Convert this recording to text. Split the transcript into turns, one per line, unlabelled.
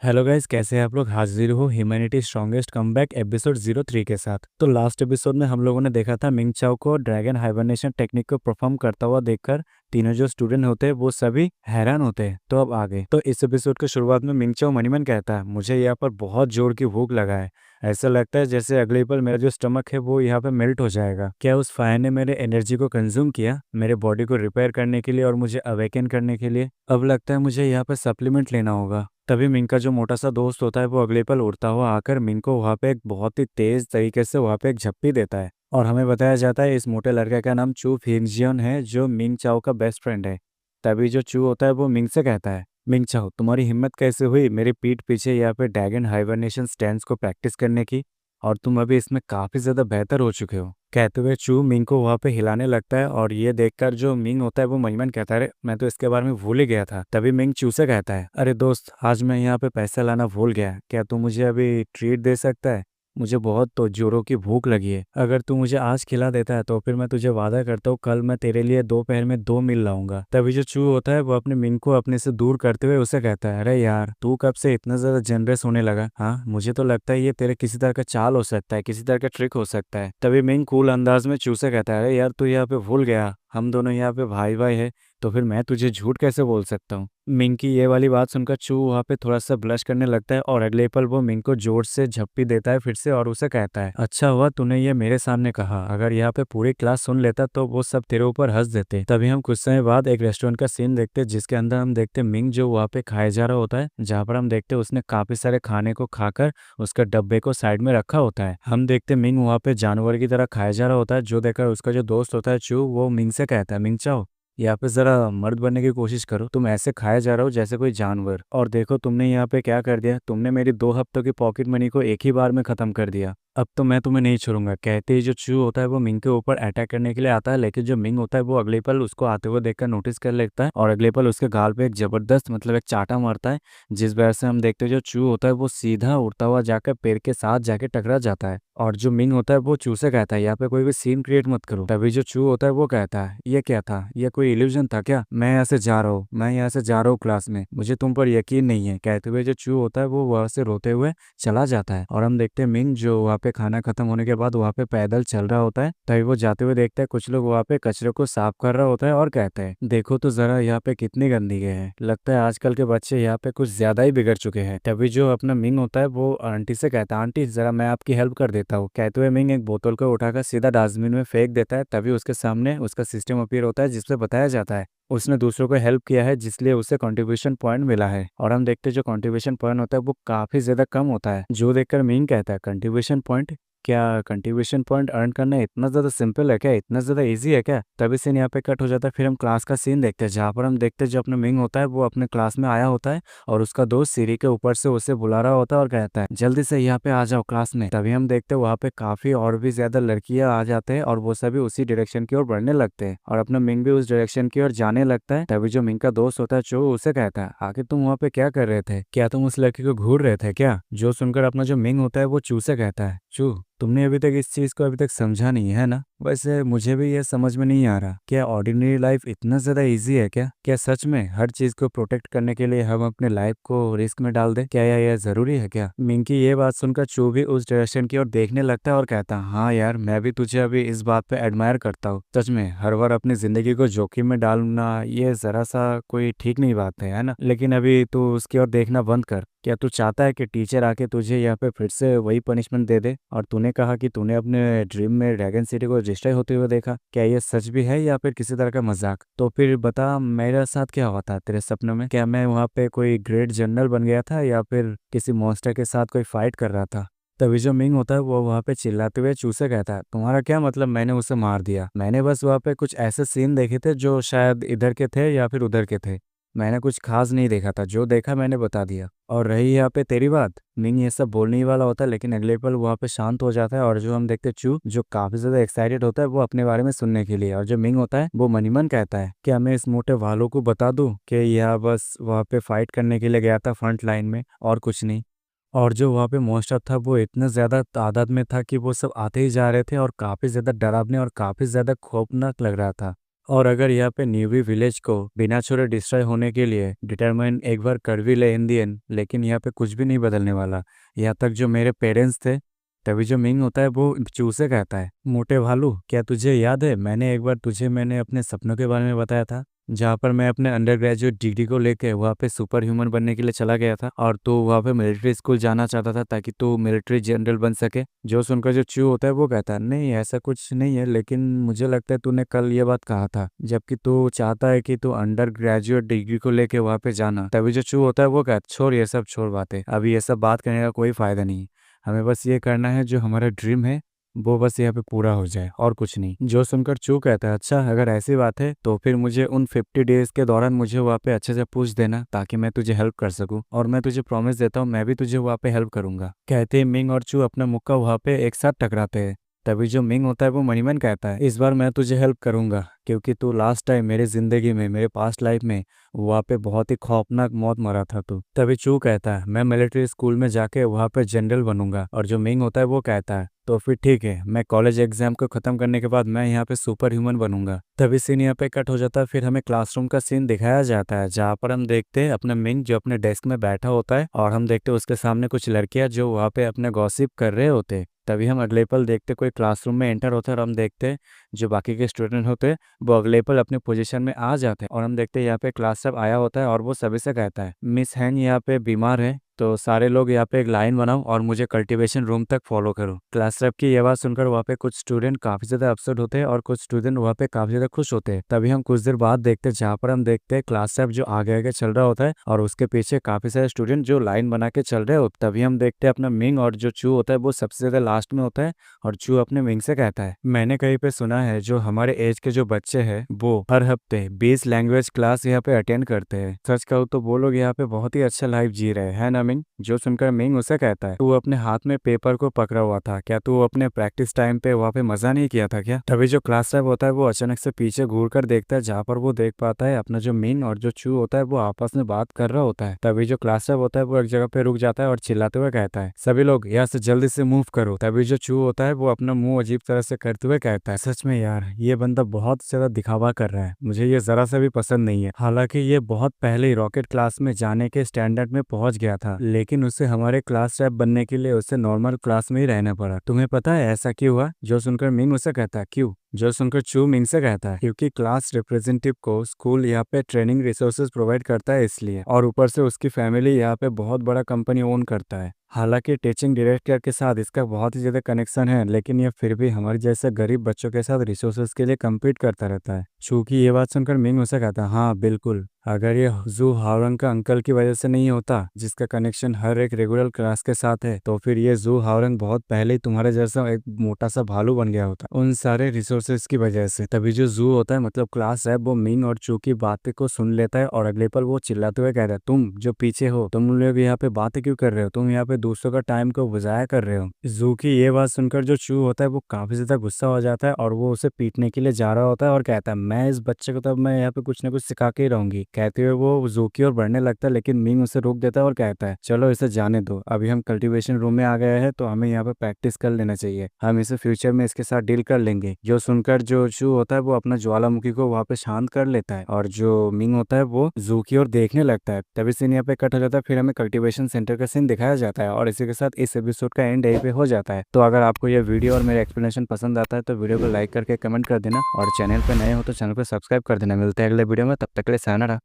Hello guys, कैसे हैं आप लोग। हाजिर हो ह्यूमैनिटी स्ट्रॉन्गेस्ट कमबैक एपिसोड 03 के साथ। तो लास्ट एपिसोड में हम लोगों ने देखा था मिंग चाओ को ड्रैगन हाइबरनेशन टेक्निक को परफॉर्म करता हुआ देखकर तीनों जो स्टूडेंट होते हैं वो सभी हैरान होते हैं। तो अब आगे तो इस एपिसोड के शुरुआत में मिंग चाओ मनीमन कहता है, मुझे यहाँ पर बहुत जोर की भूख लगा है। ऐसा लगता है जैसे अगले पल मेरा जो स्टमक है वो यहाँ पे मेल्ट हो जाएगा। क्या उस फायर ने मेरे एनर्जी को कंज्यूम किया, मेरे बॉडी को रिपेयर करने के लिए और मुझे अवेकन करने के लिए। अब लगता है मुझे यहाँ पे सप्लीमेंट लेना होगा। तभी मिंग का जो मोटा सा दोस्त होता है वो अगले पल उड़ता हुआ आकर मिंग को वहाँ पे एक बहुत ही तेज तरीके से वहाँ पे एक झप्पी देता है। और हमें बताया जाता है इस मोटे लड़के का नाम चू फिंगजियन है, जो मिंग चाओ का बेस्ट फ्रेंड है। तभी जो चू होता है वो मिंग से कहता है, मिंग चाओ तुम्हारी हिम्मत कैसे हुई मेरी पीठ पीछे यहाँ पे ड्रैगन हाइबरनेशन स्टैंड्स को प्रैक्टिस करने की, और तुम अभी इसमें काफी ज्यादा बेहतर हो चुके हो। कहते हुए चू मिंग को वहां पे हिलाने लगता है, और ये देखकर जो मिंग होता है वो मनमन कहता है, अरे मैं तो इसके बारे में भूल ही गया था। तभी मिंग चू से कहता है, अरे दोस्त आज मैं यहाँ पे पैसा लाना भूल गया, क्या तू मुझे अभी ट्रीट दे सकता है। मुझे बहुत तो जोरों की भूख लगी है, अगर तू मुझे आज खिला देता है तो फिर मैं तुझे वादा करता हूँ कल मैं तेरे लिए दोपहर में 2 मील लाऊंगा। तभी जो चू होता है वो अपने मिंग को अपने से दूर करते हुए उसे कहता है, अरे यार तू कब से इतना ज्यादा जनरस होने लगा। हाँ मुझे तो लगता है ये तेरे किसी तरह का चाल हो सकता है, किसी तरह का ट्रिक हो सकता है। तभी मिंग कूल अंदाज में चू से कहता है, अरे यार तू यहाँ पे भूल गया हम दोनों यहाँ पे भाई भाई है, तो फिर मैं तुझे झूठ कैसे बोल सकता हूँ। मिंग की ये वाली बात सुनकर चू वहाँ पे थोड़ा सा ब्लश करने लगता है, और अगले पल वो मिंग को जोर से झप्पी देता है फिर से, और उसे कहता है, अच्छा हुआ तूने ये मेरे सामने कहा, अगर यहाँ पे पूरी क्लास सुन लेता तो वो सब तेरे ऊपर हंस देते। तभी हम कुछ समय बाद एक रेस्टोरेंट का सीन देखते हैं, जिसके अंदर हम देखते मिंग जो वहाँ पे खाए जा रहा होता है, जहाँ पर हम देखते उसने काफी सारे खाने को खाकर उसका डब्बे को साइड में रखा होता है। हम देखते मिंग वहाँ पे जानवर की तरह खाया जा रहा होता है, जो देखकर उसका जो दोस्त होता है चू, वो मिंग से कहता है, मिंग चाओ यहाँ पे जरा मर्द बनने की कोशिश करो, तुम ऐसे खाया जा रहे हो जैसे कोई जानवर। और देखो तुमने यहाँ पे क्या कर दिया, तुमने मेरी 2 हफ्तों की पॉकेट मनी को एक ही बार में खत्म कर दिया। अब तो मैं तुम्हें नहीं छोड़ूंगा। कहते ही जो चू होता है वो मिंग के ऊपर अटैक करने के लिए आता है, लेकिन जो मिंग होता है वो अगले पल उसको आते हुए देखकर नोटिस कर लेता है, और अगले पल उसके गाल पे एक जबरदस्त मतलब एक चाटा मारता है, जिस वजह से हम देखते हैं जो चू होता है वो सीधा उड़ता हुआ जाकर पेड़ के साथ जाके टकरा जाता है। और जो मिंग होता है वो चू से कहता है, यहाँ पे कोई भी सीन क्रिएट मत करो। तभी जो चू होता है वो कहता है, ये क्या था, ये कोई इल्यूजन था क्या, मैं यहाँ से जा रहा हूँ, मैं यहाँ से जा रहा हूँ क्लास में, मुझे तुम पर यकीन नहीं है। कहते हुए जो चू होता है वो वहां से रोते हुए चला जाता है, और हम देखते हैं मिंग जो वहाँ पे खाना खत्म होने के बाद वहाँ पे पैदल चल रहा होता है। तभी वो जाते हुए देखता है कुछ लोग वहाँ पे कचरे को साफ कर रहा होता है, और कहता है, देखो तो जरा यहाँ पे कितनी गंदगी है, लगता है आजकल के बच्चे यहाँ पे कुछ ज्यादा ही बिगड़ चुके हैं। तभी जो अपना मिंग होता है वो आंटी से कहता है, आंटी जरा मैं आपकी हेल्प कर देता हूँ। कहते हुए मिंग एक बोतल को उठाकर सीधा डस्टबिन में फेंक देता है। तभी उसके सामने उसका सिस्टम अपीयर होता है, जिसपे बताया जाता है उसने दूसरों को हेल्प किया है, जिसलिए उसे कंट्रीब्यूशन पॉइंट मिला है। और हम देखते हैं जो कंट्रीब्यूशन पॉइंट होता है वो काफी ज्यादा कम होता है, जो देखकर मिंग कहता है, कंट्रीब्यूशन पॉइंट, क्या कंट्रीब्यूशन पॉइंट अर्न करना इतना ज्यादा सिंपल है क्या, इतना ज्यादा इजी है क्या। तभी सीन यहाँ पे कट हो जाता है। फिर हम क्लास का सीन देखते हैं, जहाँ पर हम देखते हैं जो अपना मिंग होता है वो अपने क्लास में आया होता है, और उसका दोस्त सीढ़ी के ऊपर से उसे बुला रहा होता है और कहता है, जल्दी से यहाँ पे आ जाओ क्लास में। तभी हम देखते हैं वहाँ पे काफी और भी ज्यादा लड़कियां आ जाते हैं, और वो सभी उसी डायरेक्शन की ओर बढ़ने लगते हैं, और अपना मिंग भी उस डायरेक्शन की ओर जाने लगता है। तभी जो मिंग का दोस्त होता है जो उसे कहता है, आखिर तुम वहाँ पे क्या कर रहे थे, क्या तुम उस लड़की को घूर रहे थे क्या। जो सुनकर अपना जो मिंग होता है वो चू से कहता है, चू तुमने अभी तक इस चीज को अभी तक समझा नहीं है ना। वैसे मुझे भी ये समझ में नहीं आ रहा, क्या ऑर्डिनरी लाइफ इतना ज्यादा इजी है क्या सच में हर चीज को प्रोटेक्ट करने के लिए हम अपने लाइफ को रिस्क में डाल दे, क्या यह जरूरी है क्या। मिंग की ये बात सुनकर चू भी उस डायरेक्शन की ओर देखने लगता है और कहता है, हाँ यार मैं भी तुझे अभी इस बात पे एडमायर करता हूँ। सच में हर बार अपनी जिंदगी को जोखिम में डालना ये जरा सा कोई ठीक नहीं बात है ना। लेकिन अभी तू उसकी ओर देखना बंद कर। क्या तू चाहता है कि टीचर आके तुझे यहाँ पे फिर से वही पनिशमेंट दे दे। और तूने कहा कि तूने अपने ड्रीम में ड्रैगन सिटी को डिस्ट्रॉय होते हुए देखा, क्या ये सच भी है या फिर किसी तरह का मजाक। तो फिर बता मेरे साथ क्या हुआ था तेरे सपनों में, क्या मैं वहाँ पे कोई ग्रेट जनरल बन गया था या फिर किसी मॉन्स्टर के साथ कोई फाइट कर रहा था। तभी जो मिंग होता है वो वहाँ पे चिल्लाते हुए चूसे कहता है, तुम्हारा क्या मतलब मैंने उसे मार दिया, मैंने बस वहाँ पे कुछ ऐसे सीन देखे थे जो शायद इधर के थे या फिर उधर के थे, मैंने कुछ खास नहीं देखा था, जो देखा मैंने बता दिया। और रही यहाँ पे तेरी बात, मिंग ये सब बोलने ही वाला होता है, लेकिन अगले पल वहाँ पे शांत हो जाता है, और जो हम देखते चू जो काफी ज्यादा एक्साइटेड होता है वो अपने बारे में सुनने के लिए। और जो मिंग होता है वो मनी मन कहता है, क्या मैं इस मोटे वालों को बता दूं कि यह बस वहाँ पे फाइट करने के लिए गया था फ्रंट लाइन में और कुछ नहीं। और जो वहाँ पे मॉन्स्टर था वो इतना ज्यादा तादाद में था कि वो सब आते ही जा रहे थे, और काफी ज्यादा डरावने और काफी ज्यादा खौफनाक लग रहा था। और अगर यहाँ पे न्यूवी विलेज को बिना छोड़े डिस्ट्रॉय होने के लिए डिटरमाइन एक बार कर भी ले इंडियन, लेकिन यहाँ पे कुछ भी नहीं बदलने वाला। यहाँ तक जो मेरे पेरेंट्स थे, तभी जो मिंग होता है वो चू से कहता है, मोटे भालू क्या तुझे याद है मैंने एक बार तुझे मैंने अपने सपनों के बारे में बताया था, जहाँ पर मैं अपने अंडर ग्रेजुएट डिग्री को लेके वहाँ पे सुपर ह्यूमन बनने के लिए चला गया था और तू वहाँ पे मिलिट्री स्कूल जाना चाहता था ताकि तू मिलिट्री जनरल बन सके। जो सुनकर जो चू होता है वो कहता है, नहीं ऐसा कुछ नहीं है, लेकिन मुझे लगता है तूने कल ये बात कहा था जबकि तू चाहता है कि तू अंडर ग्रेजुएट डिग्री को लेके वहाँ पे जाना। तभी जो चू होता है वो कहता है, छोड़ ये सब छोड़ बातें, अभी ये सब बात करने का कोई फायदा नहीं, हमें बस ये करना है जो हमारा ड्रीम है वो बस यहाँ पे पूरा हो जाए और कुछ नहीं। जो सुनकर चू कहता है, अच्छा अगर ऐसी बात है तो फिर मुझे उन 50 डेज के दौरान मुझे वहाँ पे अच्छे से पूछ देना ताकि मैं तुझे हेल्प कर सकूं, और मैं तुझे प्रॉमिस देता हूँ मैं भी तुझे वहाँ पे हेल्प करूंगा। कहते ही मिंग और चू अपना मुक्का वहाँ पे एक साथ टकराते हैं। तभी जो मिंग होता है वो मणिमन कहता है, इस बार मैं तुझे हेल्प करूंगा क्योंकि तू लास्ट टाइम मेरी जिंदगी में मेरे पास्ट लाइफ में वहाँ पे बहुत ही खौफनाक मौत मरा था तू। तभी चू कहता है, मैं मिलिट्री स्कूल में जाके वहाँ पे जनरल बनूंगा। और जो मिंग होता है वो कहता है, तो फिर ठीक है, मैं कॉलेज एग्जाम को खत्म करने के बाद मैं यहाँ पे सुपर ह्यूमन बनूंगा। तभी सीन यहाँ पे कट हो जाता है, फिर हमें क्लासरूम का सीन दिखाया जाता है जहाँ पर हम देखते हैं अपना मिंग जो अपने डेस्क में बैठा होता है और हम देखते हैं उसके सामने कुछ लड़कियां जो वहाँ पे अपने गॉसिप कर रहे होते हैं। तभी हम अगले पल देखते कोई क्लासरूम में एंटर होता है और हम देखते हैं जो बाकी के स्टूडेंट होते हैं वो अगले पल अपने पोजीशन में आ जाते हैं और हम देखते हैं यहाँ पे क्लास सब आया होता है और वो सभी से कहता है, मिस हैन यहाँ पे बीमार है तो सारे लोग यहाँ पे एक लाइन बनाओ और मुझे कल्टीवेशन रूम तक फॉलो करो। क्लास रेप की ये बात सुनकर वहाँ पे कुछ स्टूडेंट काफी ज्यादा अपसेट होते हैं और कुछ स्टूडेंट वहाँ पे काफी ज्यादा खुश होते हैं। तभी हम कुछ देर बाद देखते हैं जहाँ पर हम देखते हैं क्लास रेप जो आगे आगे चल रहा होता है और उसके पीछे काफी सारे स्टूडेंट जो लाइन बना के चल रहे होते। तभी हम देखते हैं अपना मिंग और जो चू होता है वो सबसे ज्यादा लास्ट में होता है और चू अपने मिंग से कहता है, मैंने कहीं पे सुना है जो हमारे एज के जो बच्चे हैं वो हर हफ्ते 20 लैंग्वेज क्लास यहाँ पे अटेंड करते हैं। सच कहूँ तो वो लोग यहाँ पे बहुत ही अच्छा लाइफ जी रहे हैं ना मिंग। जो सुनकर मिंग उसे कहता है, तू अपने हाथ में पेपर को पकड़ा हुआ था, क्या तू अपने प्रैक्टिस टाइम पे वहाँ पे मजा नहीं किया था क्या? तभी जो क्लास टाइप होता है वो अचानक से पीछे घूर कर देखता है जहाँ पर वो देख पाता है अपना जो मिंग और जो चू होता है वो आपस में बात कर रहा होता है। तभी जो क्लास टाइप होता है वो एक जगह पे रुक जाता है और चिल्लाते हुए कहता है, सभी लोग यहाँ से जल्दी से मूव करो। तभी जो चू होता है वो अपना मुंह अजीब तरह से करते हुए कहता है, सच में यार ये बंदा बहुत ज्यादा दिखावा कर रहा है, मुझे ये जरा सा भी पसंद नहीं है। हालांकि ये बहुत पहले ही रॉकेट क्लास में जाने के स्टैंडर्ड में पहुंच गया था, लेकिन उसे हमारे क्लास रैप बनने के लिए उसे नॉर्मल क्लास में ही रहना पड़ा। तुम्हें पता है ऐसा क्यों हुआ? जो सुनकर मिंग उसे कहता है, क्यों? जो सुनकर चू मिंग से कहता है, क्योंकि क्लास रिप्रेजेंटेटिव को स्कूल यहाँ पे ट्रेनिंग रिसोर्सेज प्रोवाइड करता है इसलिए, और ऊपर से उसकी फैमिली यहाँ पे बहुत बड़ा कंपनी ओन करता है। हालांकि टीचिंग डायरेक्टर के साथ इसका बहुत ही ज्यादा कनेक्शन है, लेकिन ये फिर भी हमारे जैसे गरीब बच्चों के साथ रिसोर्सेज के लिए कम्पीट करता रहता है। चूंकि ये बात सुनकर मिंग उसे कहता है, हाँ बिल्कुल, अगर ये जू हावरंग का अंकल की वजह से नहीं होता जिसका कनेक्शन हर एक रेगुलर क्लास के साथ है, तो फिर ये जू हावरंग बहुत पहले ही तुम्हारे जैसा एक मोटा सा भालू बन गया होता उन सारे रिसोर्सेज की वजह से। तभी जो जू होता है मतलब क्लास है वो मिंग और चू की बातें को सुन लेता है और अगले पल वो चिल्लाते हुए कहता है, तुम जो पीछे हो तुम लोग यहाँ पे बातें क्यों कर रहे हो, तुम यहाँ पे दूसरों का टाइम को बजाया कर रहे हो। जू की ये बात सुनकर जो चू होता है वो काफी ज्यादा गुस्सा हो जाता है और वो उसे पीटने के लिए जा रहा होता है और कहता है, मैं इस बच्चे को तब मैं यहाँ पे कुछ ना कुछ सिखा के ही रहूंगी। कहते हुए वो जू की ओर बढ़ने लगता है, लेकिन मिंग उसे रोक देता है और कहता है, चलो इसे जाने दो, अभी हम कल्टीवेशन रूम में आ गए हैं तो हमें यहाँ पे प्रैक्टिस कर लेना चाहिए, हम इसे फ्यूचर में इसके साथ डील कर लेंगे। जो सुनकर जो चू होता है वो अपना ज्वालामुखी को वहाँ पे शांत कर लेता है और जो मिंग होता है वो जू की ओर देखने लगता है। तभी सीन यहाँ पे कट हो जाता है, फिर हमें कल्टीवेशन सेंटर का सीन दिखाया जाता है और इसी के साथ इस एपिसोड का एंड यहीं पे हो जाता है। तो अगर आपको यह वीडियो और मेरा एक्सप्लेनेशन पसंद आता है तो वीडियो को लाइक करके कमेंट कर देना और चैनल पे नए हो तो चैनल को सब्सक्राइब कर देना। मिलते हैं अगले वीडियो में, तब तक के लिए sayonara।